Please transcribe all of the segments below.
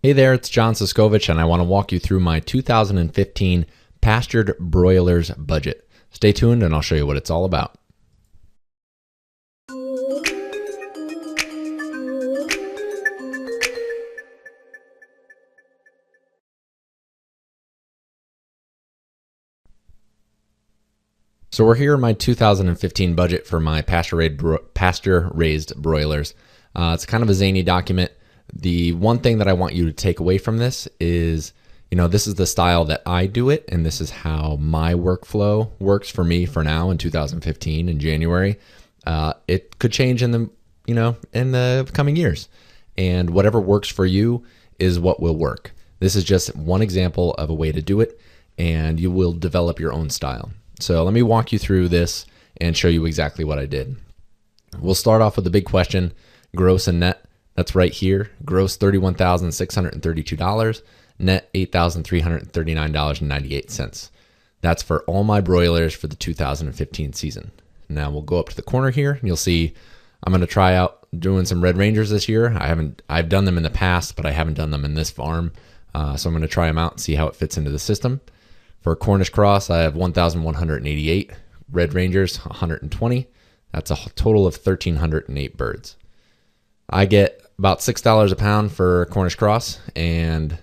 Hey there, it's John Siskovich, and I want to walk you through my 2015 Pastured Broilers budget. Stay tuned and I'll show you what it's all about. So we're here in my 2015 budget for my pasture-raised broilers. It's kind of a zany document. The one thing that I want you to take away from this is, this is the style that I do it, and this is how my workflow works for me for now in 2015 in January. It could change in the coming years, and whatever works for you is what will work. This is just one example of a way to do it, and you will develop your own style. So let me walk you through this and show you exactly what I did. We'll start off with the big question, gross and net. That's right here. Gross $31,632, net $8,339.98. That's for all my broilers for the 2015 season. Now we'll go up to the corner here and you'll see I'm going to try out doing some Red Rangers this year. I've done them in the past, but I haven't done them in this farm. So I'm going to try them out and see how it fits into the system. For Cornish Cross, I have 1,188. Red Rangers, 120. That's a total of 1,308 birds. I get about $6 a pound for Cornish Cross, and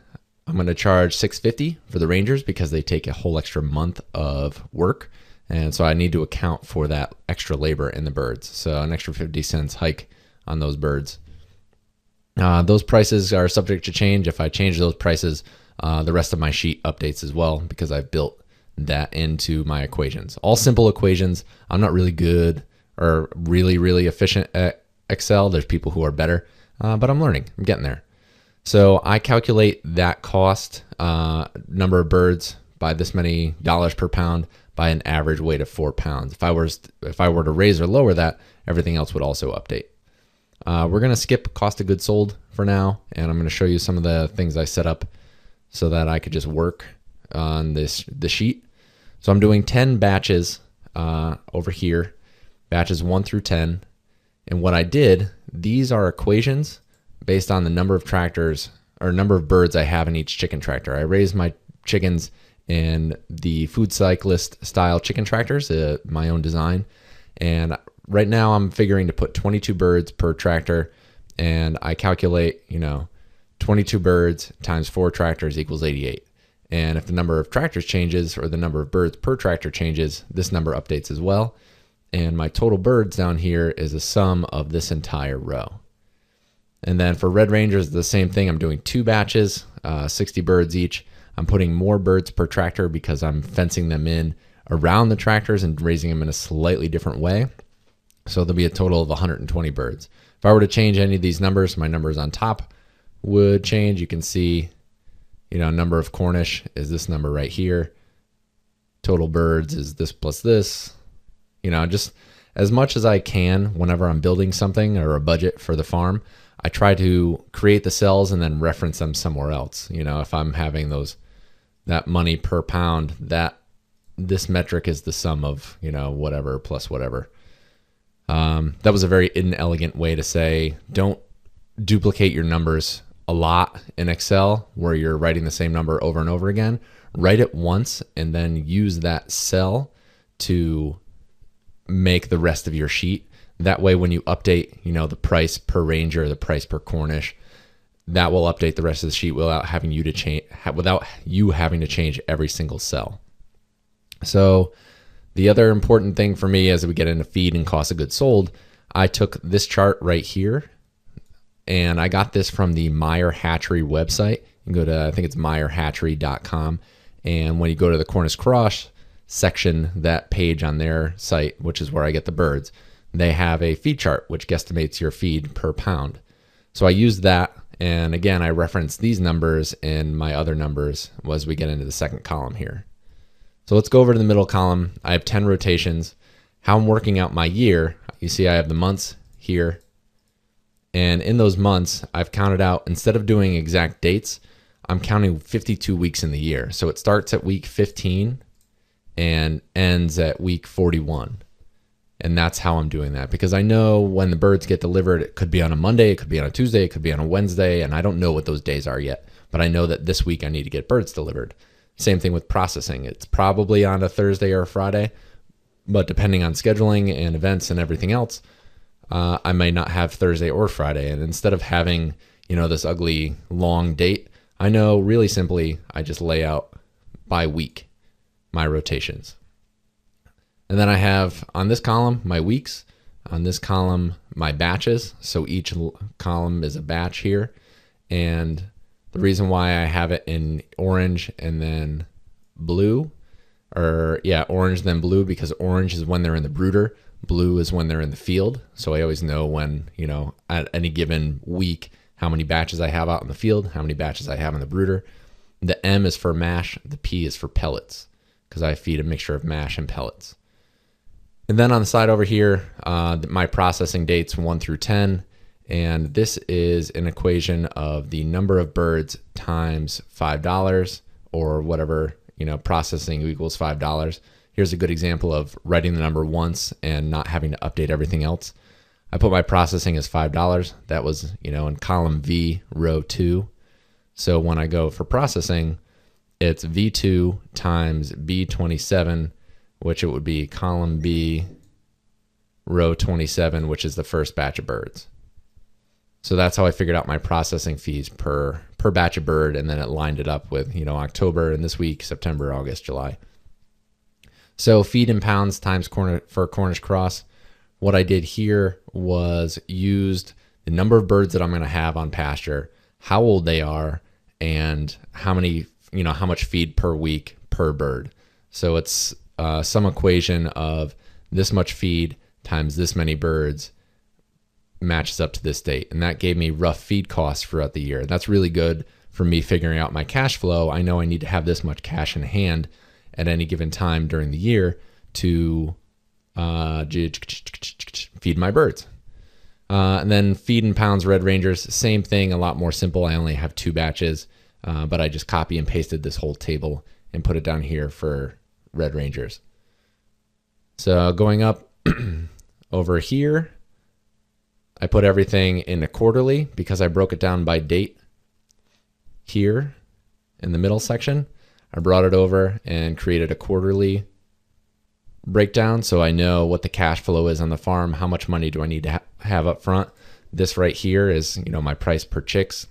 I'm going to charge $6.50 for the Rangers because they take a whole extra month of work, and so I need to account for that extra labor in the birds. So an extra 50 cents hike on those birds. Those prices are subject to change. If I change those prices, the rest of my sheet updates as well because I've built that into my equations. All simple equations. I'm not really good or really efficient at Excel. There's people who are better, but I'm learning. I'm getting there. So I calculate that cost, number of birds by this many dollars per pound by an average weight of 4 pounds. If I were to raise or lower that, everything else would also update. We're going to skip cost of goods sold for now, and I'm going to show you some of the things I set up so that I could just work on the sheet. So I'm doing 10 batches over here, batches 1 through 10. And what I did, these are equations based on the number of tractors or number of birds I have in each chicken tractor. I raised my chickens in the food cyclist style chicken tractors, my own design. And right now I'm figuring to put 22 birds per tractor, and I calculate, 22 birds times 4 tractors equals 88. And if the number of tractors changes or the number of birds per tractor changes, this number updates as well. And my total birds down here is a sum of this entire row. And then for Red Rangers, the same thing. I'm doing 2 batches, 60 birds each. I'm putting more birds per tractor because I'm fencing them in around the tractors and raising them in a slightly different way. So there'll be a total of 120 birds. If I were to change any of these numbers, my numbers on top would change. You can see, number of Cornish is this number right here. Total birds is this plus this. Just as much as I can whenever I'm building something or a budget for the farm, I try to create the cells and then reference them somewhere else. If I'm having that money per pound, this metric is the sum of, whatever plus whatever. That was a very inelegant way to say, don't duplicate your numbers a lot in Excel where you're writing the same number over and over again. Write it once and then use that cell to make the rest of your sheet. That way when you update, the price per Ranger, the price per Cornish, that will update the rest of the sheet without you having to change every single cell. So the other important thing for me as we get into feed and cost of goods sold, I took this chart right here, and I got this from the Meyer Hatchery website. You can go to, I think it's meyerhatchery.com. And when you go to the Cornish Cross section, that page on their site, which is where I get the birds, they have a feed chart, which guesstimates your feed per pound. So I used that. And again, I referenced these numbers in my other numbers as we get into the second column here. So let's go over to the middle column. I have 10 rotations. How I'm working out my year, you see I have the months here. And in those months, I've counted out, instead of doing exact dates, I'm counting 52 weeks in the year. So it starts at week 15 and ends at week 41. And that's how I'm doing that, because I know when the birds get delivered, it could be on a Monday, it could be on a Tuesday, it could be on a Wednesday, and I don't know what those days are yet. But I know that this week I need to get birds delivered. Same thing with processing. It's probably on a Thursday or a Friday, but depending on scheduling and events and everything else, I may not have Thursday or Friday. And instead of having, this ugly long date, I know really simply I just lay out by week my rotations. And then I have on this column my weeks, on this column my batches. So each column is a batch here. And the reason why I have it in orange and then blue, orange then blue, because orange is when they're in the brooder, blue is when they're in the field. So I always know when, at any given week, how many batches I have out in the field, how many batches I have in the brooder. The M is for mash, the P is for pellets, because I feed a mixture of mash and pellets. And then on the side over here, my processing dates 1 through 10. And this is an equation of the number of birds times $5 or whatever, processing equals $5. Here's a good example of writing the number once and not having to update everything else. I put my processing as $5. That was, in column V, row 2. So when I go for processing, it's V2 times B27, which it would be column B, row 27, which is the first batch of birds. So that's how I figured out my processing fees per batch of bird, and then it lined it up with, October, and this week, September, August, July. So feed in pounds times for Cornish cross. What I did here was used the number of birds that I'm going to have on pasture, how old they are, and how much feed per week per bird. So it's some equation of this much feed times this many birds matches up to this date. And that gave me rough feed costs throughout the year. That's really good for me figuring out my cash flow. I know I need to have this much cash in hand at any given time during the year to feed my birds. And then feed in pounds Red Rangers, same thing, a lot more simple. I only have 2 batches, but I just copy and pasted this whole table and put it down here for Red Rangers. So going up over here, I put everything in a quarterly because I broke it down by date here in the middle section. I brought it over and created a quarterly breakdown so I know what the cash flow is on the farm. How much money do I need to have up front? This right here is, my price per chicks.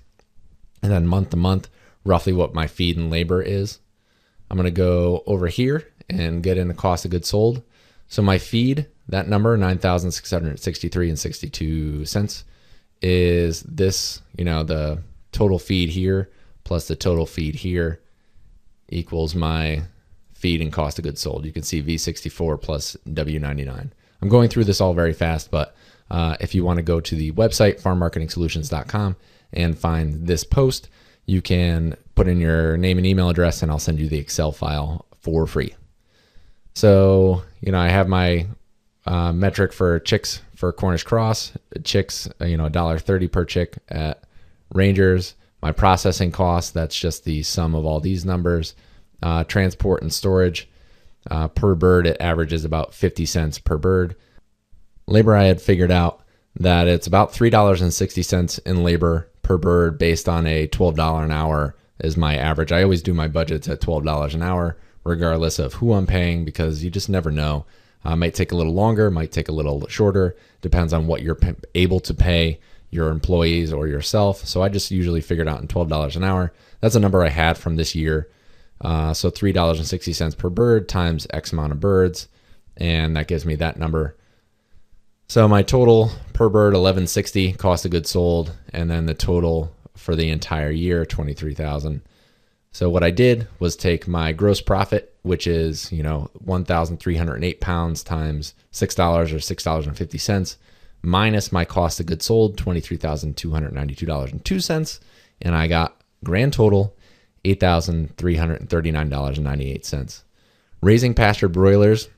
And then month to month, roughly what my feed and labor is. I'm going to go over here and get in the cost of goods sold. So my feed, that number, $9,663.62 is this, the total feed here plus the total feed here equals my feed and cost of goods sold. You can see V64 plus W99. I'm going through this all very fast, but if you want to go to the website, farmmarketingsolutions.com, and find this post, you can put in your name and email address, and I'll send you the Excel file for free. So, I have my metric for chicks for Cornish cross. Chicks, $1.30 per chick at Rangers. My processing cost, that's just the sum of all these numbers. Transport and storage per bird, it averages about 50 cents per bird. Labor, I had figured out that it's about $3.60 in labor per bird based on a $12 an hour is my average. I always do my budgets at $12 an hour, regardless of who I'm paying, because you just never know. Might take a little longer, might take a little shorter, depends on what you're able to pay your employees or yourself. So I just usually figured out in $12 an hour. That's a number I had from this year. So $3.60 per bird times X amount of birds, and that gives me that number. So my total per bird, $11.60 cost of goods sold, and then the total for the entire year, $23,000. So what I did was take my gross profit, which is 1,308 pounds times $6 or $6.50, minus my cost of goods sold, $23,292.02, and I got grand total $8,339.98. Raising pastured broilers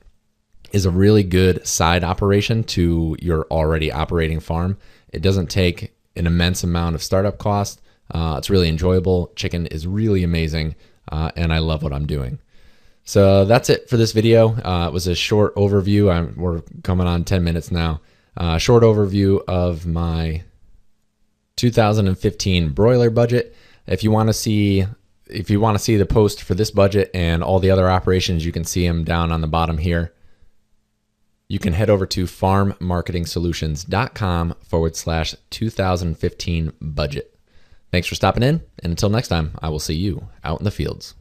is a really good side operation to your already operating farm. It doesn't take an immense amount of startup cost. It's really enjoyable. Chicken is really amazing, and I love what I'm doing. So that's it for this video. It was a short overview. We're coming on 10 minutes now. Short overview of my 2015 broiler budget. If you want to see the post for this budget and all the other operations, you can see them down on the bottom here. You can head over to farmmarketingsolutions.com/2015 budget. Thanks for stopping in, and until next time, I will see you out in the fields.